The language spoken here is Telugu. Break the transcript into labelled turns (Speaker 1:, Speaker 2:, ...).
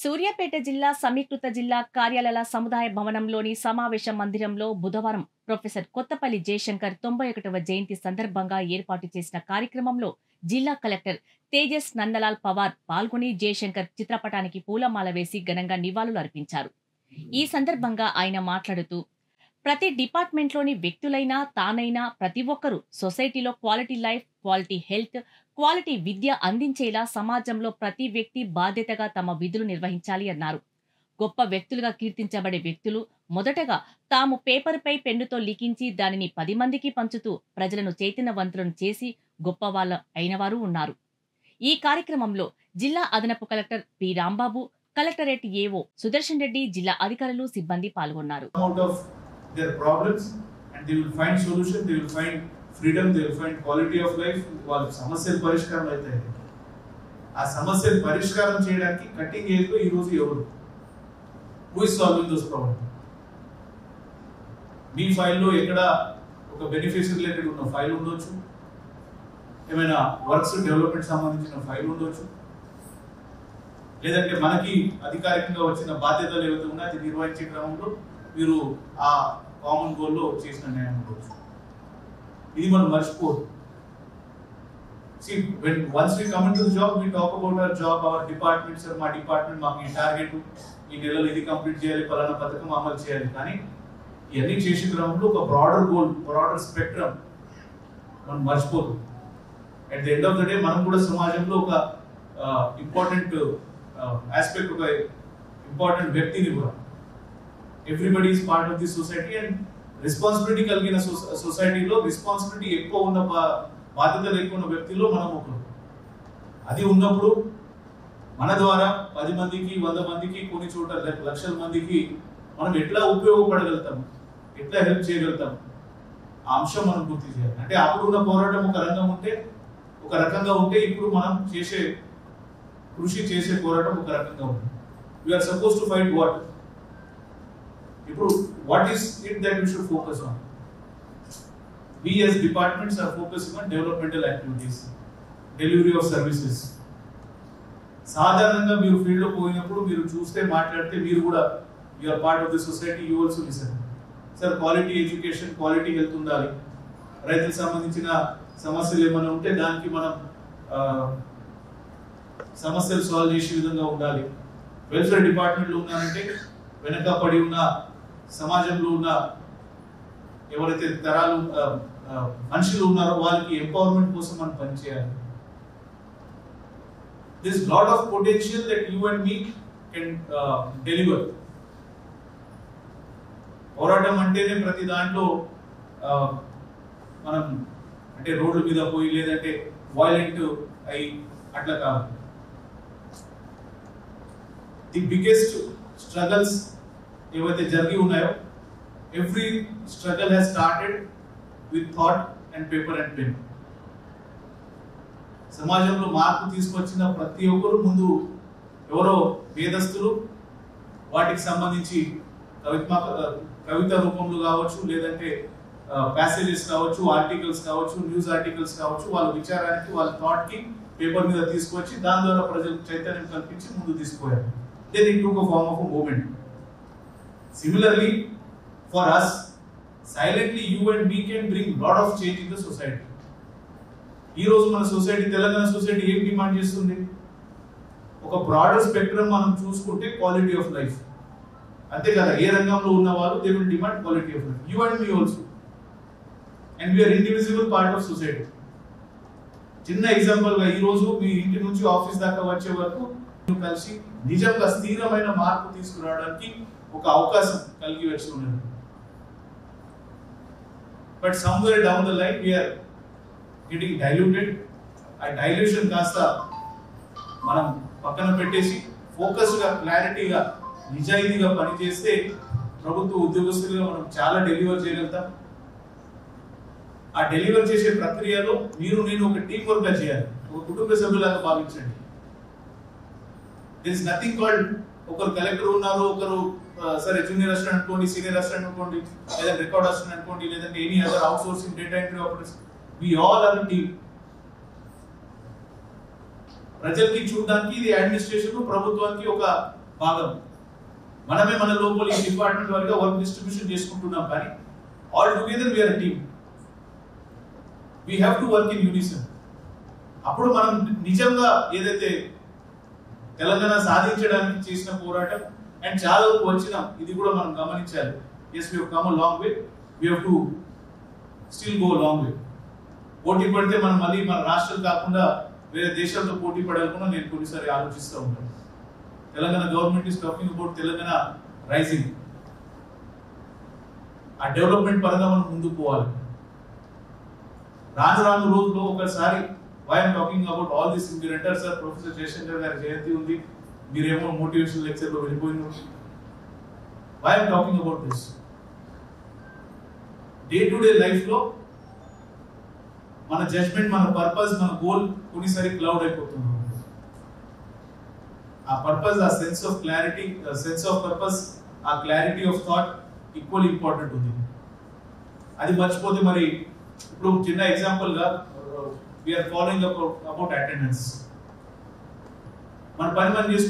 Speaker 1: సూర్యాపేట జిల్లా సమీకృత జిల్లా కార్యాలయాల సముదాయ భవనంలోని సమావేశ మందిరంలో బుధవారం ప్రొఫెసర్ కొత్తపల్లి జయశంకర్ 91వ జయంతి సందర్భంగా ఏర్పాటు చేసిన కార్యక్రమంలో జిల్లా కలెక్టర్ తేజస్ నందలాల్ పవార్ పాల్గొని జయశంకర్ చిత్రపటానికి పూలమాల వేసి ఘనంగా నివాళులు అర్పించారు. ఈ సందర్భంగా ఆయన మాట్లాడుతూ, ప్రతి డిపార్ట్మెంట్లోని వ్యక్తులైనా తానైనా ప్రతి ఒక్కరూ సొసైటీలో quality life, quality health, quality విద్య అందించేలా సమాజంలో ప్రతి వ్యక్తి బాధ్యతగా తమ విధులు నిర్వహించాలి అన్నారు. గొప్ప వ్యక్తులుగా కీర్తించబడే వ్యక్తులు మొదటగా తాము పేపర్పై పెన్నుతో లిఖించి దానిని 10 మందికి పంచుతూ ప్రజలను చైతన్యవంతులను చేసి గొప్పవాళ్ళ అయినవారు ఉన్నారు. ఈ కార్యక్రమంలో జిల్లా అదనపు collector P Rambabu, collectorate AO Sudarshan Reddy, జిల్లా అధికారులు, సిబ్బంది పాల్గొన్నారు.
Speaker 2: Their problems and they will find solution, they will find freedom, they will find quality of life. వాళ్ళ సమస్యల పరిష్కారం అవుతాయి. ఆ సమస్యల పరిష్కారం చేయడానికి కటింగ్ ఏజ్ లో ఈ రోజు ఎవరు who is solving those problems? మీ ఫైల్లో ఎక్కడ ఒక బెనిఫిషియరీ రిలేటెడ్ ఉన్న ఫైల్ ఉండొచ్చు, ఏమైనా వర్క్స్ డెవలప్మెంట్ సంబంధించిన ఫైల్ ఉండొచ్చు, లేదంటే మనకి అధికారికంగా వచ్చిన బాధ్యతలు ఏవైతే ఉన్నాయో అది నిర్వహించే క్రమంలో మీరు ఆ కామన్ గోల్లో చేసిన న్యాయం ఉండొచ్చు. ఇది మనం మర్చిపోదు. See, when once we come into the job, we talk about our job, our department, sir, మా డిపార్ట్మెంట్ మాకు ఈ టార్గెట్, ఈ నెలలో ఇది కంప్లీట్ చేయాలి, పలానా పథకం అమలు చేయాలి. కానీ ఇవన్నీ చేసే క్రమంలో ఒక బ్రాడర్ గోల్, బ్రాడర్ స్పెక్ట్రమ్ మనం మర్చిపోదు. At the end of the day మనం కూడా సమాజంలో ఒక ఇంపార్టెంట్ ఆస్పెక్ట్, ఒక ఇంపార్టెంట్ వ్యక్తిని కూడా. Everybody is part of the society and responsibility కలిగిన సొసైటీలో రెస్పాన్సిబిలిటీ ఎక్కువ ఉన్న, బాధ్యతలు ఎక్కువ ఉన్న వ్యక్తిలో మనం ఒకరు. అది ఉన్నప్పుడు మన ద్వారా 10 మందికి, 100 మందికి, కొన్ని చోట లక్షల మందికి మనం ఎట్లా ఉపయోగపడగలుగుతాం, ఎట్లా హెల్ప్ చేయగలుగుతాం, ఆ అంశం మనం గుర్తు చేయాలి. అంటే అప్పుడు ఉన్న పోరాటం ఒక రకంగా ఉంటే ఇప్పుడు మనం కృషి చేసే పోరాటం ఒక రకంగా ఉంది. We are supposed to fight what? ఇప్పుడు what is it that we should focus on? We as departments are focusing on developmental activities, delivery of services. సాధారణంగా మీరు ఫీల్డ్ లో పోయినప్పుడు మీరు చూస్తే, మాట్లాడితే, మీరు కూడా you are part of the society, you also listen. Sir, quality education, quality health ఉండాలి, రైతులకు సంబంధించిన సమస్యలు ఏమైనా ఉంటే దానికి మనం సమస్యలు సాల్వ్ చేసే విధంగా ఉండాలి. వెల్ఫేర్ డిపార్ట్మెంట్లో ఉన్నారంటే వెనక పడి ఉన్న సమాజంలో ఉన్న ఎవరైతే తరాలు మనుషులు ఉన్నారో వాళ్ళకి ఎంపవర్మెంట్ కోసం మనం పనిచేయాలి. This lot of potential that you and me can deliver. పోరాటం అంటేనే ప్రతి దాంట్లో మనం అంటే రోడ్ల మీద పోయి లేదంటే వైలెంట్ అయి అట్లా కాదు. ది బిగ్గెస్ట్ స్ట్రగల్స్ ఏవైతే జరిగి ఉన్నాయో, every struggle has started with thought and paper and pen. సమాజంలో మార్పు తీసుకొచ్చిన ప్రతి ఒక్కరు ముందు ఎవరో వేదస్తులు వాటికి సంబంధించి కవిత రూపంలో కావచ్చు, లేదంటే ప్యాసేజెస్ కావచ్చు, ఆర్టికల్స్ కావచ్చు, న్యూస్ ఆర్టికల్స్ కావచ్చు, వాళ్ళ విచారానికి, వాళ్ళ థాట్ కి పేపర్ మీద తీసుకొచ్చి దాని ద్వారా ప్రజలకు చైతన్యం కల్పించి ముందు తీసుకుపోయారు. Then it took a form of a movement. Similarly, for us, silently you and me can bring lot of change in the society. ఈ రోజు మన సొసైటీ, తెలంగాణ సొసైటీ ఏం డిమాండ్ చేస్తుంది? ఒక బ్రాడర్ స్పెక్ట్రమ్ మనం చూసుకుంటే క్వాలిటీ ఆఫ్ లైఫ్. అంతే కదా, ఏ రంగంలో ఉన్న వాళ్ళు they will demand quality of life. You and me also, and we are indivisible part of society. చిన్న ఎగ్జాంపుల్ గా ఈ రోజు మీ ఇంటి నుంచి ఆఫీస్ దాకా వచ్చే వరకు కలిసి నిజంగా స్థిరమైన మార్పు తీసుకురావడానికి ఒక అవకాశం కలిగి వచ్చి ఉన్నది. But somewhere down the line we are getting diluted. ఆ డైల్యూషన్ కాస్త మనం పక్కన పెట్టేసి ఫోకస్ గా, క్లారిటీగా, నిజాయితీగా పనిచేస్తే ప్రభుత్వ ఉద్యోగస్తులుగా మనం చాలా డెలివర్ చేయగలుగుతాం. ఆ డెలివర్ చేసే ప్రక్రియలో నేను ఒక టీం వర్క్ గా చేయాలి, ఒక కుటుంబ సభ్యులాగా భావించండి. There is nothing called ఒకరు కలెక్టర్ ఉన్నారు, ఒకరు సరే జూనియర్ అసిస్టెంట్ అనుకోండి, సీనియర్ అసిస్టెంట్ అనుకోండి, లేదా రికార్డ్ అసిస్టెంట్ అనుకోండి, లేదంటే any other outsourcing data entry operators. We all are team. ప్రజలకి చూడడానికి ఇది అడ్మినిస్ట్రేషన్ ప్రభుత్వానికి ఒక భాగం. మనమే మన లోపల ఈ డిపార్ట్మెంట్ వారిగా వర్క్ డిస్ట్రిబ్యూషన్ చేసుకుంటున్నాం, కానీ all together we are team. We have to work in unison. అప్పుడు మనం నిజంగా ఏదైతే తెలంగాణ సాధించడానికి చేసిన పోరాటం అండ్ చాలా వరకు వచ్చినాం, ఇది కూడా మనం గమనించాలి. Yes, we have come a long way, we have to still go long way. పోటీ పడితే మనం మళ్ళీ మన రాష్ట్రం కాకుండా వేరే దేశాలతో పోటీ పడాలనుకున్నా నేను కొన్నిసారి ఆలోచిస్తూ ఉంటాను. Telangana government is talking about Telangana rising. ఆ డెవలప్మెంట్ పరంగా మనం ముందుకు పోవాలి. రాను రాను రోజుల్లో ఒకసారి why I'm talking about all this, మీరు అంటారు సార్ ప్రొఫెసర్ జయశంకర్ గారి జయంతి ఉంది, మీరేమో మోటివేషనల్ లెక్చర్ లో వెళ్ళిపోయినారు. Why I'm talking about this, day to day life లో మన జడ్జ్మెంట్, మన పర్పస్, మన గోల్ కొన్నిసారి క్లౌడ్ అయిపోతుంది. ఆ పర్పస్, ఆ sense of clarity, sense of purpose, ఆ clarity of thought equal important ఉంది. అది మర్చిపోతే మరి ఇప్పుడు చిన్న ఎగ్జాంపుల్ గా వీఆర్ ఫాలోయింగ్ అబౌట్ అటెండెన్స్. మన పని మనం